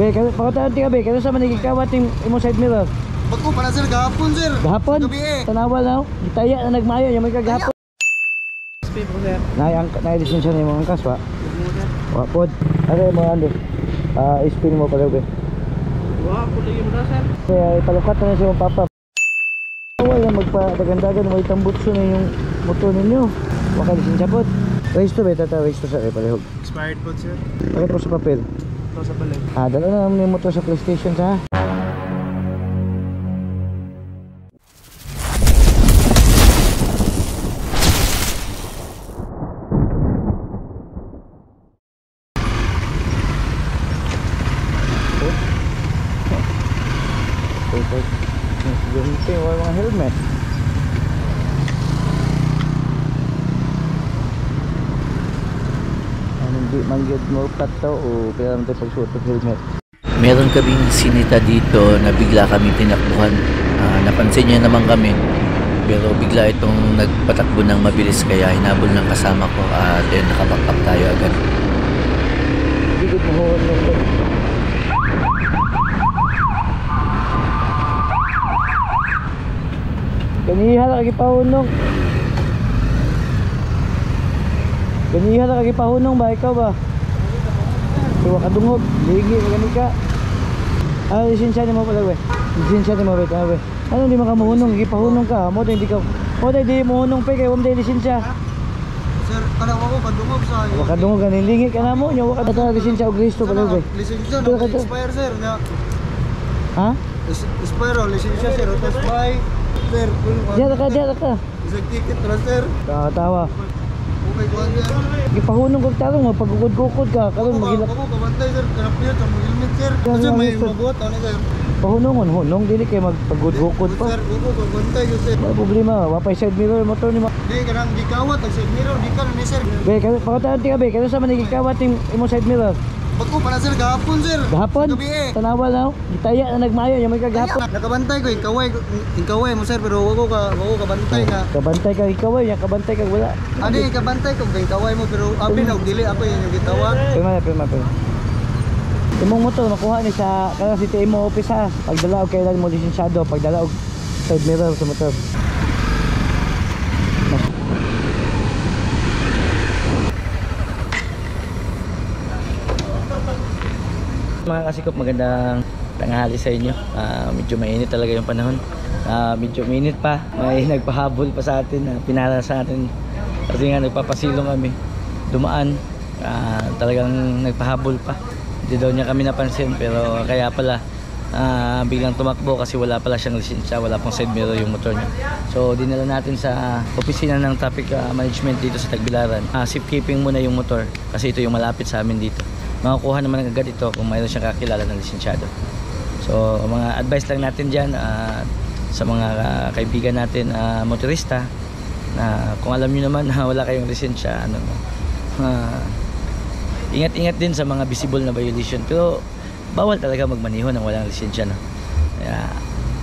Be, pakataon ti ka be, kano sa manigikawat imong side mirror? Bago pa na sir, gahapon sir. Gahapon? Sa gabi eh. Tanawal na, gitaya na nagmayo, yung may kagahapon. SP po sir. Nai-lisensya na yung mga angkas, wa? Wapod. Ano yung mga ano? Spin mo pala, be. Wapod lagi mo na sir. Kaya ipalukat na siya yung papa. Wala magpadagandagan, may tambutso na yung motor ninyo. Waka lisensya po. Race to, be, tata, race to sa kayo palihog. Expired po sir. Bakit po sa papel? Ito sa balay. Dala na naman yung motor sa PlayStation sa. Ganito yung mga helmet. Hindi man gyud mo pato o kaya naman tayo pagsuot ng helmet. Meron kaming sinita dito na bigla kami tinakbuhan. Napansin niya naman kami. Pero bigla itong nagpatakbo ng mabilis kaya hinabol ng kasama ko at yun, nakaback up tayo agad. Bigod mo huwag nung Ganiha na kagi pahunong. Ganiha na kagi pahunong ba? Ikaw ba? Iwa ka dungog. Ligi, magani ka. Lisensya ni mo pala, we. Lisensya ni mo, we. Ano di makamuhunong? Kagi pahunong ka. Mo tayo hindi ka. Mo tayo hindi muhunong pa. Kaya wam tayo lisensya. Sir, kada ako kadungog sa iyo. Waka dungog. Ganin lingi ka na mo. Waka na lisensya o gristo pala, we. Lisensya na expire sir. Ha? Expire o lisensya sir. Tapos by sir. Diyan ka. Isang ticket na sir. Tawa. Okay, kuhan sir. Gipahunong kong tarong, pagugod-gukod ka. Karon magilak. Ako kabantay sir. Kanapiyot ang helmet sir. Kasi may mabuhat. Ano sir? Pahunongon, hunong dili kay magpagud-gukod pa. Sir, ako kabantay yun sir. Wala problema, wapay side mirror motor ni mo. Di ka nang gikawat. Ang side mirror. Di ka na ni sir. Be, pakataon ti ka be, kano sa manigikawat imong side mirror? Bago pa na sir. Gahapon sir. Gahapon? Sa gabi eh. Tanawal na, gitaya na nagmayo, yung may kagahapon. Nakabantay ko. Ikaway mo sir. Pero wako kabantay nga. Kabantay ka ikaw ay, kabantay ka wala. Ano yung kabantay ko? Ikaway mo. Pero abi na dili ako yung gitawag. Pirma. Imong motor makuha ni sa kanang City mo office ha. Pagdala og kailan mo lisensyado, pagdala og side mirror sa motor. Mga kasikop, magandang tanghali sa inyo. Medyo mainit talaga yung panahon. Medyo mainit pa. May nagpahabol pa sa atin, pinara sa atin. Kasi nga nagpapasilong kami. Dumaan, talagang nagpahabol pa. Hindi daw niya kami napansin, pero kaya pala biglang tumakbo kasi wala pala siyang lisensya, wala pong side mirror yung motor niya. So dinala natin sa opisina ng traffic management dito sa Tagbilaran. Safekeeping muna yung motor kasi ito yung malapit sa amin dito. Makukuha naman agad ito kung mayroon siyang kakilala ng lisensyado. So mga advice lang natin dyan sa mga kaibigan natin motorista na kung alam nyo naman na wala kayong lisensya, ingat-ingat din sa mga visible na violation. Pero bawal talaga magmaniho ng walang lisensya, no? Kaya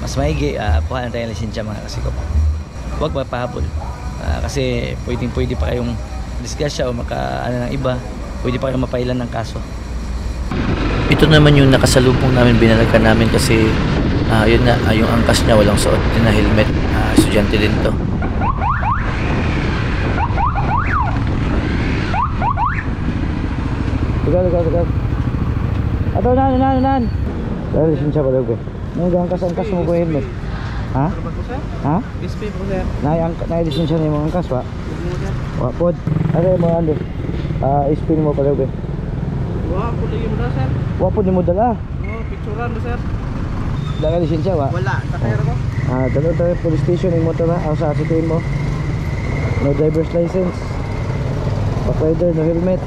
mas maigi kuha na tayong lisensya mga kasikop. Huwag mapahabol kasi pwede pa kayong disgrasya o makaano ng iba, pwede pa kayong mapailan ng kaso. Ito naman yung nakasalubong namin, binalakan namin kasi yun na, yung angkas niya walang suot din na helmet. Estudyante din to. Lugar. Ato nan. Dahil lisensya pala ko. Nung angkas mo ko helmet. Ha? Ha? SP po sir. Nai-lisensya na yung mga angkas wa? Wapod. Ano yung mga ano? Spin mo pala ko. Wapod lagi mo na sir. Wapod ni mo dala. Picturean mo sir. Dala lisensya wa? Wala. Takayar ko. Dala tayo police station yung motor ha. Sa asitin mo. No driver's license. Backrider, no helmet.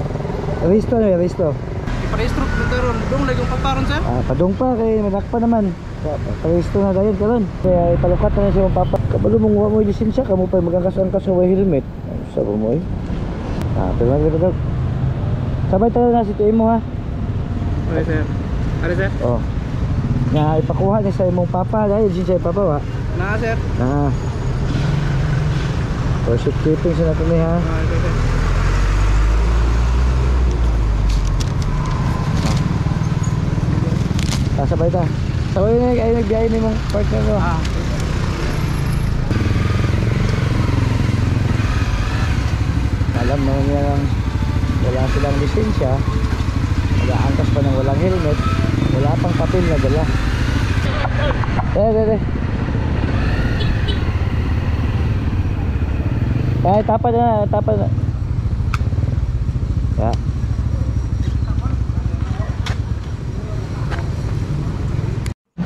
Resto. Iparehistro ko pero dong lagi yung paparon sir. Padung pa kay malakpa naman. Paresto na dayon karon. Kaya ipalukat na siya papa. Kabalo mong wa mo lisensya kamo pa magangkas-angkas ng helmet. Sa mo eh. Pero maganda. Sabay tayo na si mo ha. Okay sir. Are sir? Oh. Nga ipakuha niya sa imong papa dahil lisensya papa wa. Na sir. For safekeeping sa natin ha. Okay sir. Sabay ta. Sabay na kayo nagbiyahe ni mong partner ko. Alam naman niya lang wala silang lisensya, mag-aangkas pa ng walang helmet, wala pang papel na dala. Ay, tapad na. Ya.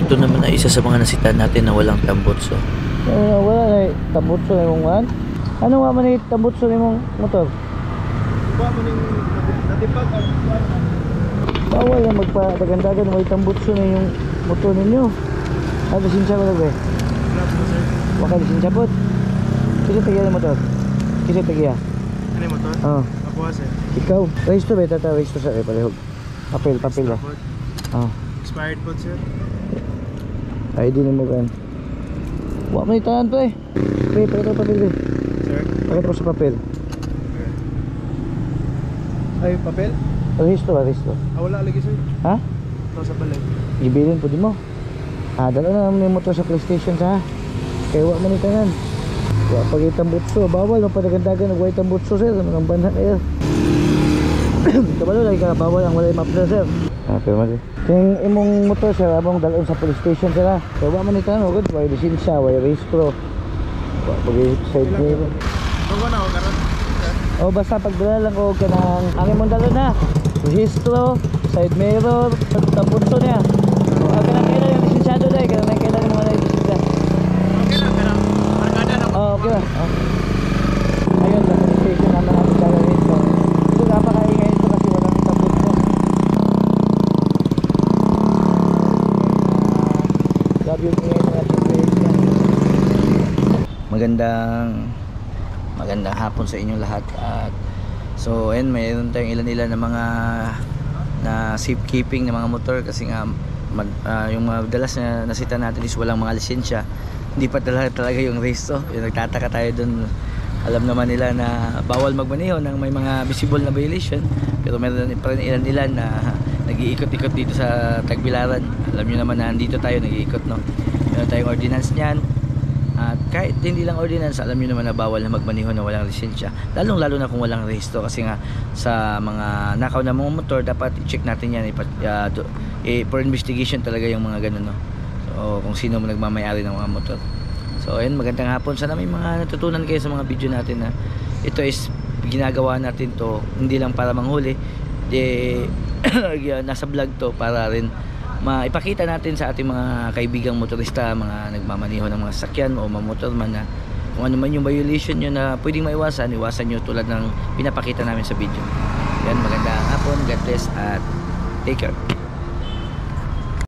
Ito naman ay isa sa mga nasita natin na walang tambutso. Wala na tambutso na mong man. Ano nga man tambutso na mong motor? Ba mo ning natipag ang Bawal na magpadagandagan may tambutso na yung motor ninyo. Ano lisensya mo na ba? grab mo sir. Waka lisensya po. Kasi tagiya ng motor. Kasi tagiya. Ano motor? Oo. Ako sir. Ikaw. Race to ba? Race to sa palihog. Papel ba? Oo. Expired po sir. ID na mo kan. Wala man itahan to eh. Pakita ko papel din. Sir. Pakita ko sa papel. Ay, papel? Rehistro. Wala lagi sir. Ha? Ito sa balay. Ibilin po di mo. Dala na naman yung motor sa PlayStation sa ha. Kaya wala man itahan. Wala pag itambutso. Bawal no padagandagan nagwa itambutso sir. Ang banha kayo. Kabalo lagi ka bawal ang wala yung mapla sir. Pero mali. Kung imong motor sir abang dalon sa police station sir ha. Kaya wala man itahan. Huwag wala lisensya, wala rehistro. Wala pag side mirror. Bago na ako karon. O basta pagdala lang ko ka ng ang imong dalo na rehistro, side mirror, tambutso niya. O kailan yung lisensyado dahil kailan yung mga lisensya. Okay lang kana. Markada na Okay lang. Ayun sa police station naman natin dala rito. Ito napakaingay ito kasi walang tambutso. Grabe yung ingay ng ating station. Magandang hapon sa inyong lahat. At so ayun, mayroon tayong ilan na mga na safekeeping na mga motor kasi nga yung mga dalas na nasita natin is walang mga lisensya, hindi pa talaga yung resto. Yung nagtataka tayo dun, alam naman nila na bawal magmaneho ng may mga visible na violation, pero meron pa rin ilan na nag-iikot-ikot dito sa Tagbilaran. Alam nyo naman na andito tayo nag-iikot, no? Meron tayong ordinance niyan. At kahit hindi lang ordinance, alam nyo naman na bawal na magmaneho na walang lisensya, lalo na kung walang rehistro. Kasi nga sa mga nakaw na mga motor, dapat i-check natin yan for investigation talaga yung mga ganun, no? So kung sino mo nagmamayari ng mga motor. So ayun, magandang hapon. Sana may mga natutunan kayo sa mga video natin na ito is ginagawa natin to hindi lang para manghuli, nasa vlog to para rin maipakita natin sa ating mga kaibigang motorista, mga nagmamaniho ng mga sakyan o mga motorman na kung ano man yung violation nyo na pwedeng iwasan nyo tulad ng pinapakita namin sa video. Yan, magandang hapon, God bless at take care.